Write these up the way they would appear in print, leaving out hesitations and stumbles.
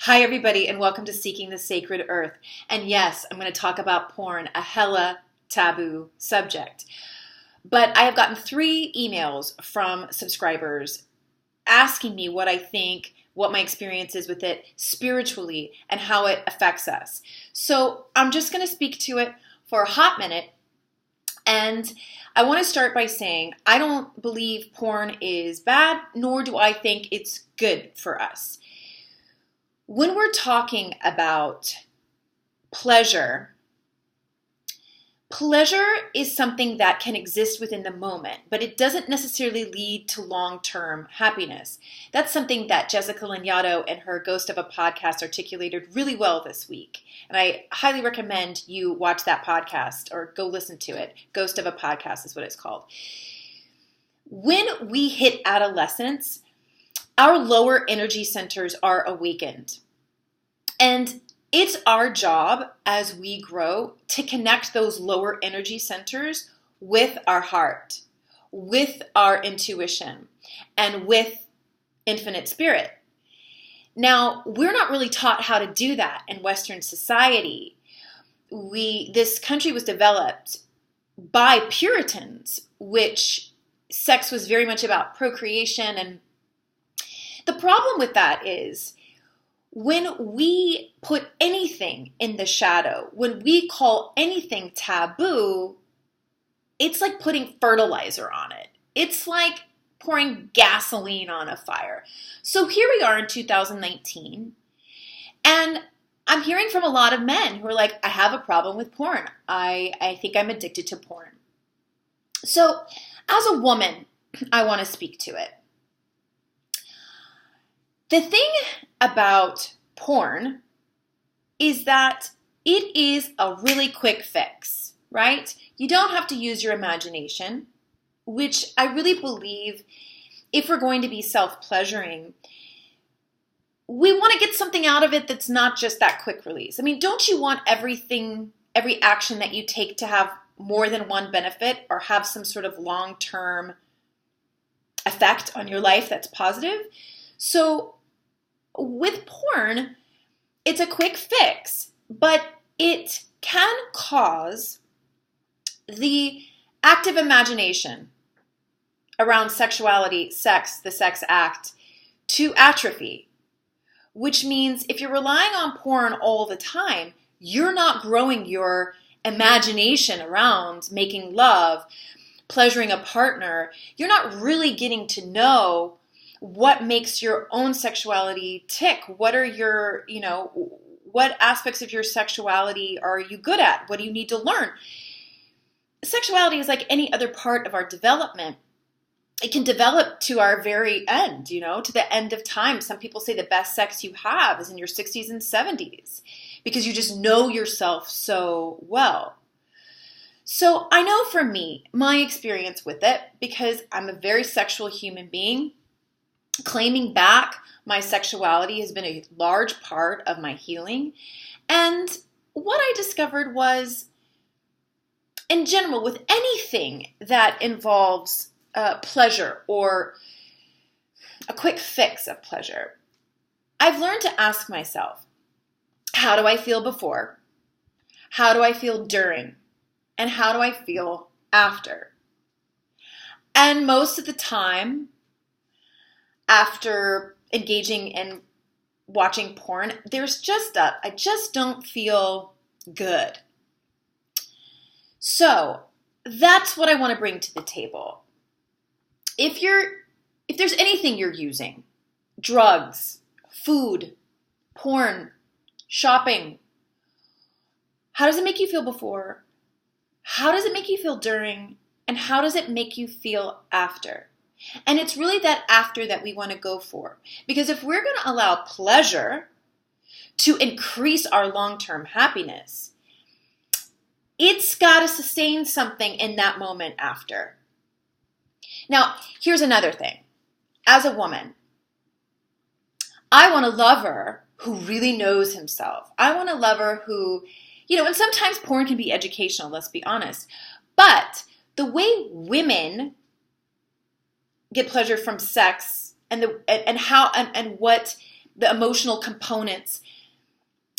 Hi, everybody, and welcome to Seeking the Sacred Earth. And yes, I'm going to talk about porn, a hella taboo subject. But I have gotten 3 emails from subscribers asking me what I think, what my experience is with it spiritually, and how it affects us. So I'm just going to speak to it for a hot minute. And I want to start by saying I don't believe porn is bad, nor do I think it's good for us. When we're talking about pleasure is something that can exist within the moment, but it doesn't necessarily lead to long-term happiness. That's something that Jessica Lanyadoo in her Ghost of a Podcast articulated really well this week. And I highly recommend you watch that podcast or go listen to it. Ghost of a Podcast is what it's called. When we hit adolescence, our lower energy centers are awakened. And it's our job as we grow to connect those lower energy centers with our heart, with our intuition, and with infinite spirit. Now, we're not really taught how to do that in Western society. This country was developed by Puritans, which sex was very much about procreation. And the problem with that is when we put anything in the shadow, when we call anything taboo, it's like putting fertilizer on it. It's like pouring gasoline on a fire. So here we are in 2019, and I'm hearing from a lot of men who are like, I have a problem with porn. I think I'm addicted to porn. So as a woman, I want to speak to it. The thing about porn is that it is a really quick fix, right? You don't have to use your imagination, which I really believe if we're going to be self-pleasuring, we want to get something out of it that's not just that quick release. I mean, don't you want every action that you take to have more than one benefit or have some sort of long-term effect on your life that's positive? So with porn, it's a quick fix, but it can cause the active imagination around sexuality, sex, the sex act, to atrophy, which means if you're relying on porn all the time, you're not growing your imagination around making love, pleasuring a partner. You're not really getting to know what makes your own sexuality tick. What are your, what aspects of your sexuality are you good at? What do you need to learn? Sexuality is like any other part of our development. It can develop to our very end, to the end of time. Some people say the best sex you have is in your 60s and 70s because you just know yourself so well. So I know for me, my experience with it, because I'm a very sexual human being, claiming back my sexuality has been a large part of my healing. And what I discovered was, in general, with anything that involves pleasure or a quick fix of pleasure, I've learned to ask myself, how do I feel before? How do I feel during? And how do I feel after? And most of the time, after engaging in watching porn, there's I just don't feel good. So that's what I want to bring to the table. If there's anything you're using, drugs, food, porn, shopping, how does it make you feel before? How does it make you feel during? And how does it make you feel after? And it's really that after that we want to go for. Because if we're going to allow pleasure to increase our long-term happiness, it's got to sustain something in that moment after. Now, here's another thing. As a woman, I want a lover who really knows himself. I want a lover who, and sometimes porn can be educational, let's be honest. But the way women get pleasure from sex and what the emotional components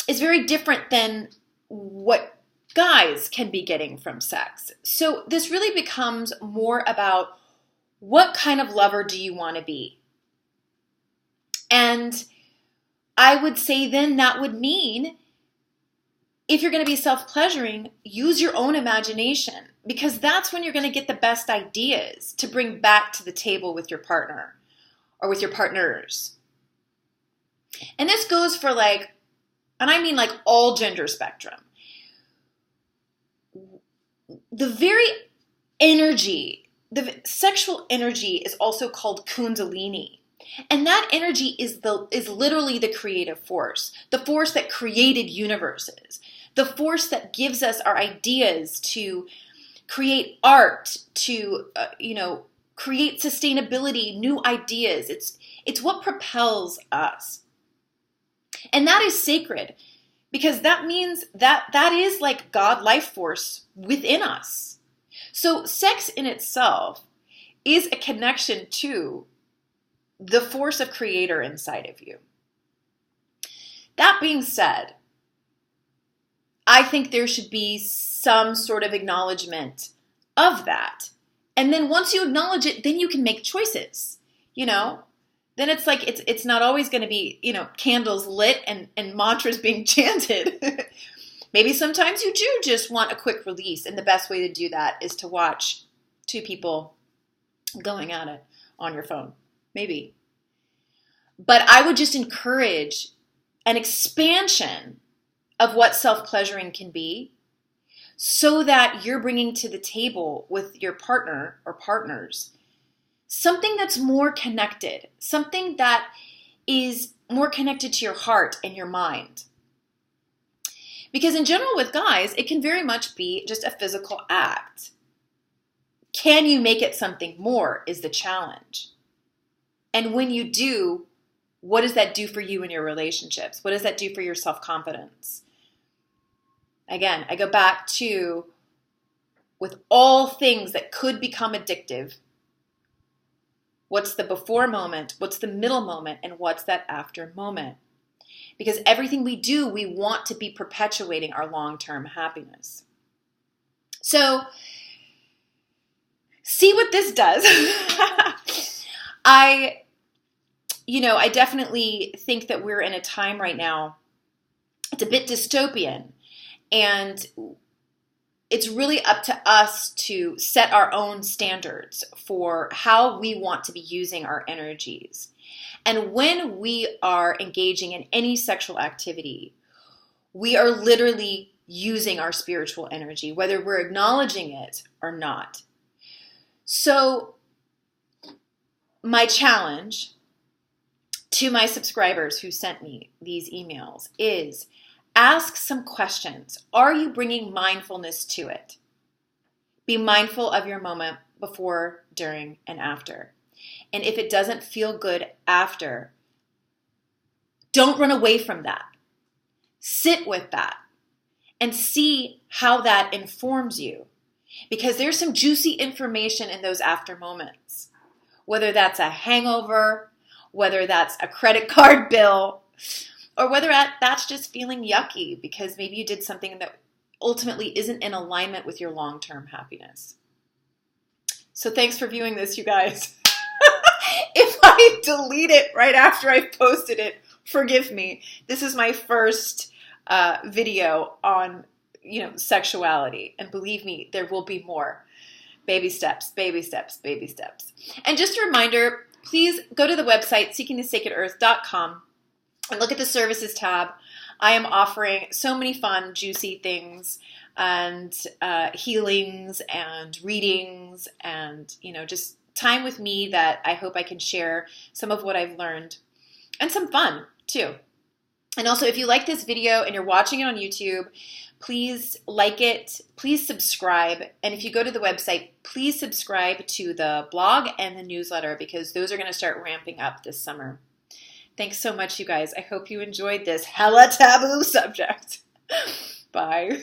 is very different than what guys can be getting from sex. So this really becomes more about what kind of lover do you want to be? And I would say then that would mean if you're going to be self-pleasuring, use your own imagination, because that's when you're going to get the best ideas to bring back to the table with your partner or with your partners. And this goes for and I mean all gender spectrum. The very energy, the sexual energy is also called kundalini. And that energy is literally the creative force, the force that created universes, the force that gives us our ideas to create art, to create sustainability, new ideas. It's what propels us. And that is sacred, because that means that is like God life force within us. So sex in itself is a connection to the force of creator inside of you. That being said, I think there should be some sort of acknowledgement of that. And then once you acknowledge it, then you can make choices, Then it's it's not always going to be, candles lit and mantras being chanted. Maybe sometimes you do just want a quick release, and the best way to do that is to watch two people going at it on your phone. Maybe. But I would just encourage an expansion of what self-pleasuring can be, so that you're bringing to the table with your partner or partners something that's more connected, something that is more connected to your heart and your mind. Because in general with guys, it can very much be just a physical act. Can you make it something more is the challenge. And when you do, what does that do for you in your relationships? What does that do for your self-confidence? Again, I go back to, with all things that could become addictive, what's the before moment, what's the middle moment, and what's that after moment? Because everything we do, we want to be perpetuating our long-term happiness. So, see what this does. I definitely think that we're in a time right now, it's a bit dystopian, and it's really up to us to set our own standards for how we want to be using our energies. And when we are engaging in any sexual activity, we are literally using our spiritual energy, whether we're acknowledging it or not. So, my challenge to my subscribers who sent me these emails is, ask some questions. Are you bringing mindfulness to it? Be mindful of your moment before, during, and after. And if it doesn't feel good after, don't run away from that. Sit with that and see how that informs you. Because there's some juicy information in those after moments. Whether that's a hangover, whether that's a credit card bill, or whether that's just feeling yucky because maybe you did something that ultimately isn't in alignment with your long-term happiness. So thanks for viewing this, you guys. If I delete it right after I've posted it, forgive me. This is my first video on, sexuality. And believe me, there will be more. Baby steps, baby steps, baby steps. And just a reminder, please go to the website, SeekingTheSacredEarth.com, and look at the services tab. I am offering so many fun, juicy things and healings and readings and, just time with me that I hope I can share some of what I've learned and some fun too. And also, if you like this video and you're watching it on YouTube, please like it, please subscribe. And if you go to the website, please subscribe to the blog and the newsletter because those are going to start ramping up this summer. Thanks so much, you guys. I hope you enjoyed this hella taboo subject. Bye.